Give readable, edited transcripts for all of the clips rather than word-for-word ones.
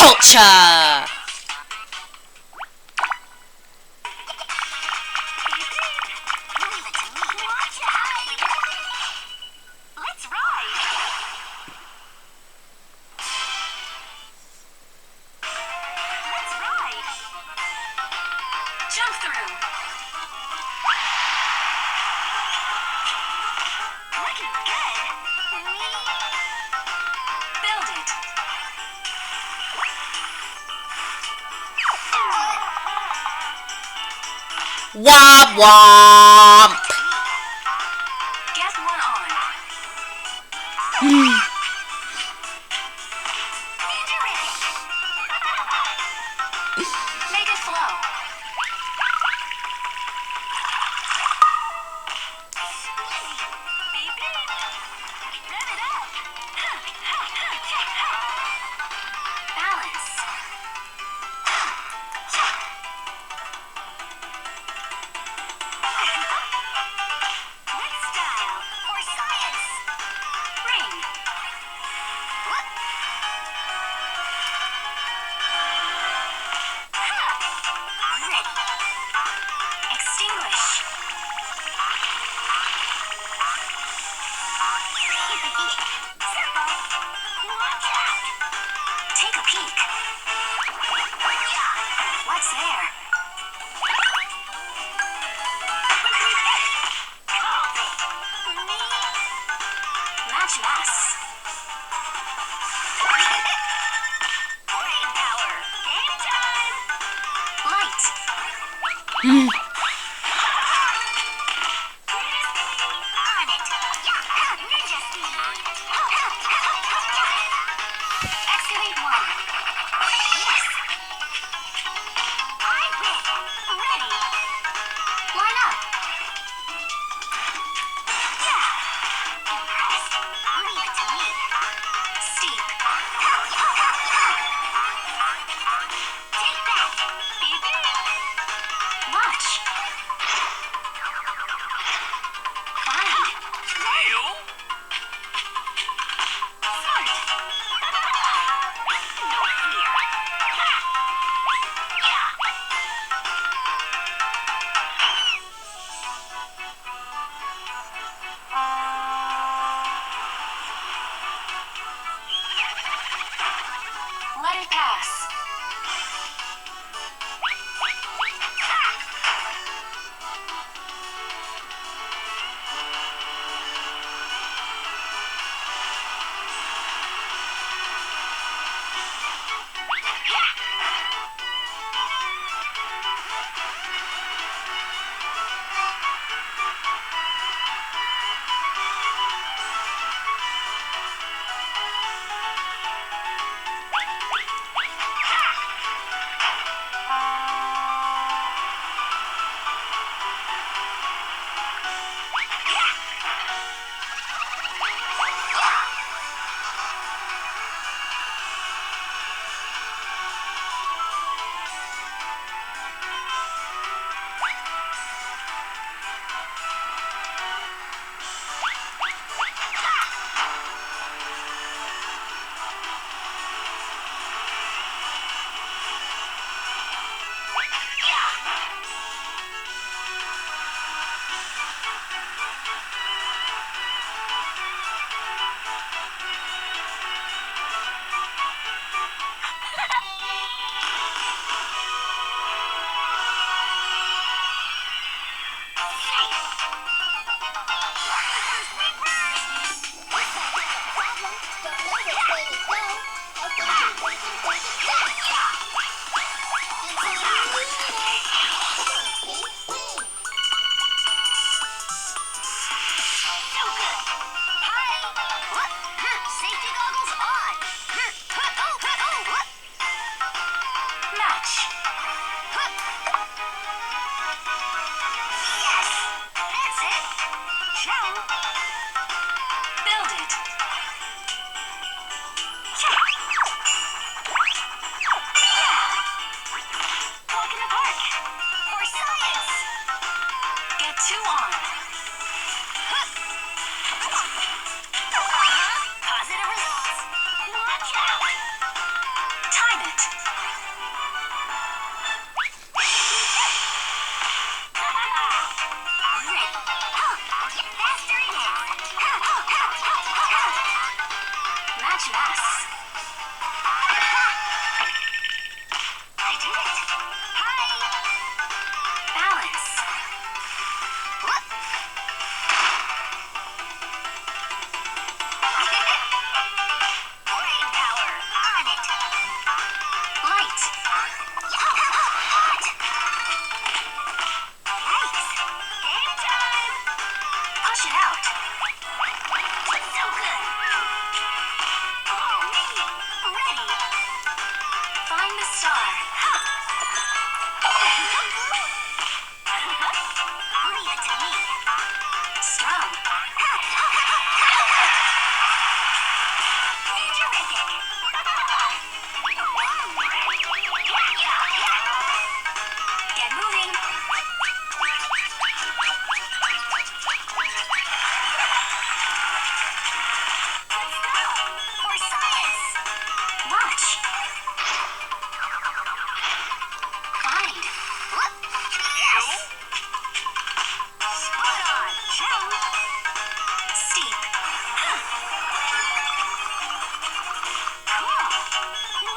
Culture! Jump through. Looking good. Build it. Womp womp! Get one on. Make it flow. Balance. With style for science. Ring. Ready. Extinguish. Simple. Watch out. Take a peek. What's there? Match masks. Brain power. Game time. Light. On it. Ninja speed. Excavate one. Yes. I win. Ready. Line up. Yeah. Impressed. Leave it to me. Steep. Take that. Beep beep. Watch. Fine. Tail. Smart. No fear. Yeah. Let it pass.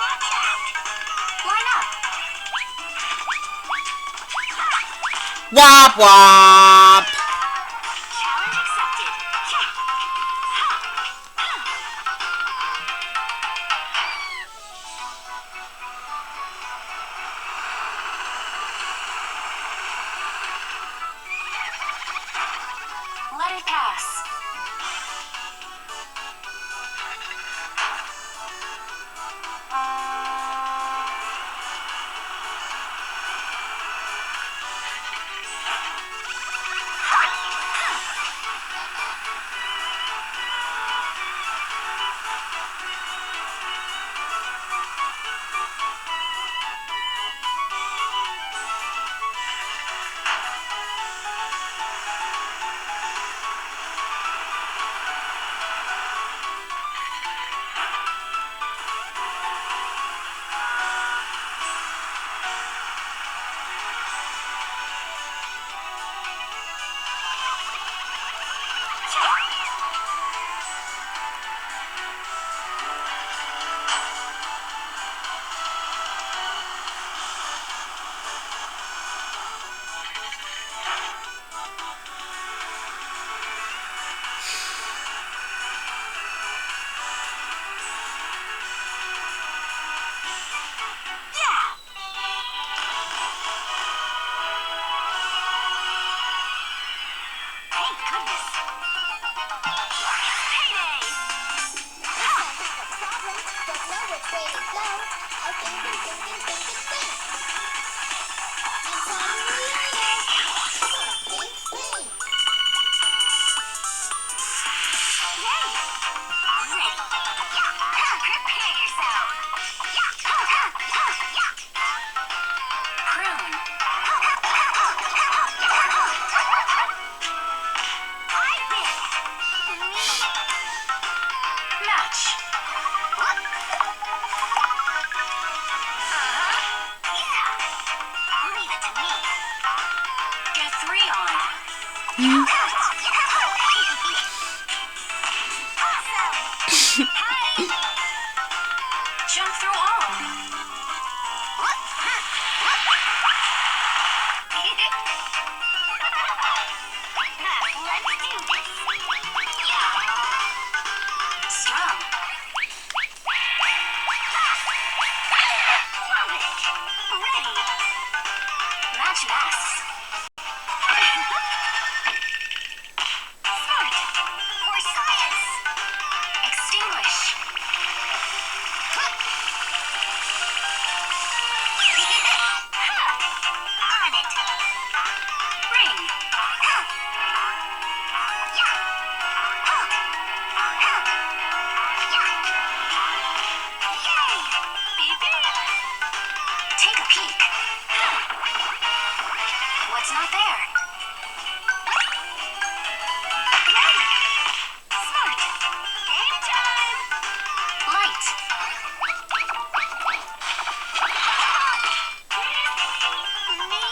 Watch out. Line up. Womp womp. Challenge accepted. Yeah. Let it pass. Thank goodness. Payday! Don't know which way to go. I think. And suddenly Yay! Ready. Prepare yourself. Prune. I win. Match. Yeah. Leave it to me. Get 3 on. Awesome. Hi. Jump through all. Let's do this. Strong. Love it. Ready. Match masks. Smart. For science. Extinguish. On it. Ring. Yay! Beep beep. Take a peek. What's not there? Yay! Smart. Game time. Light. Me.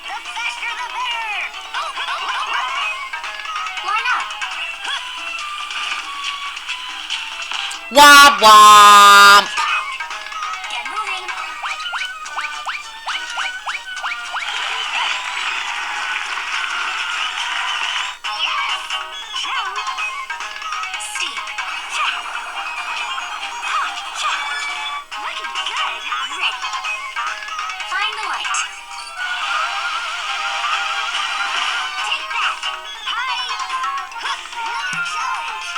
The faster the better. Line up. Womp womp. Get moving. Yes. Jump. Steep. Looking good. Ready. Find the light. Take that. Hi. Another challenge.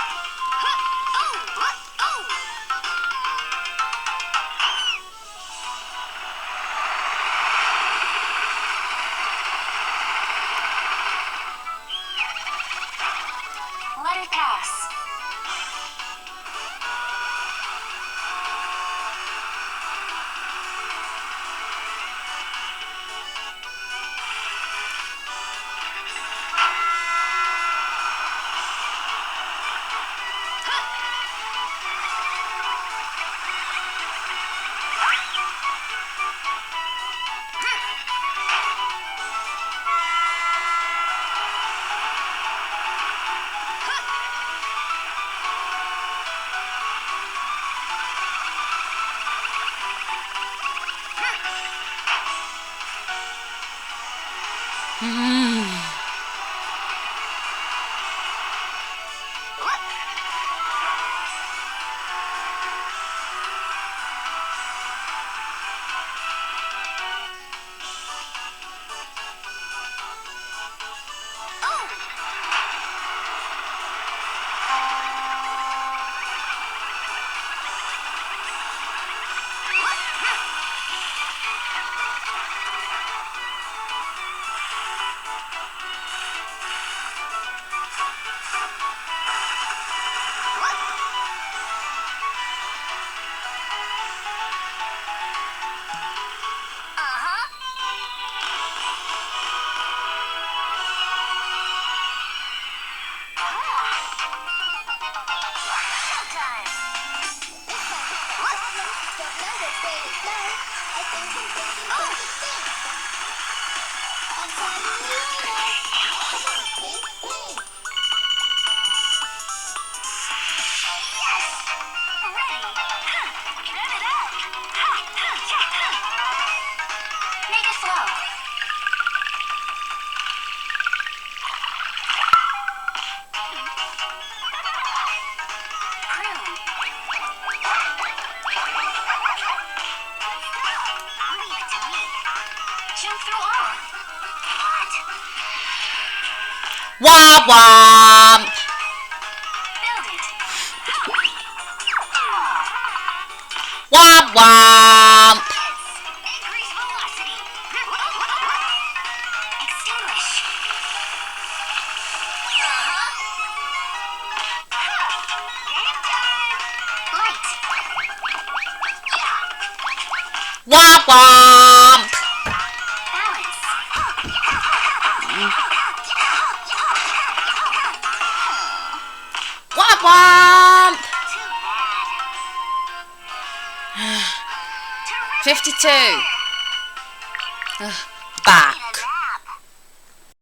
Ooh. Womp womp. Womp womp. Increase velocity. Extinguish. Game time. Light. Womp womp. Balance. Womp womp. Too bad. 52. Bah.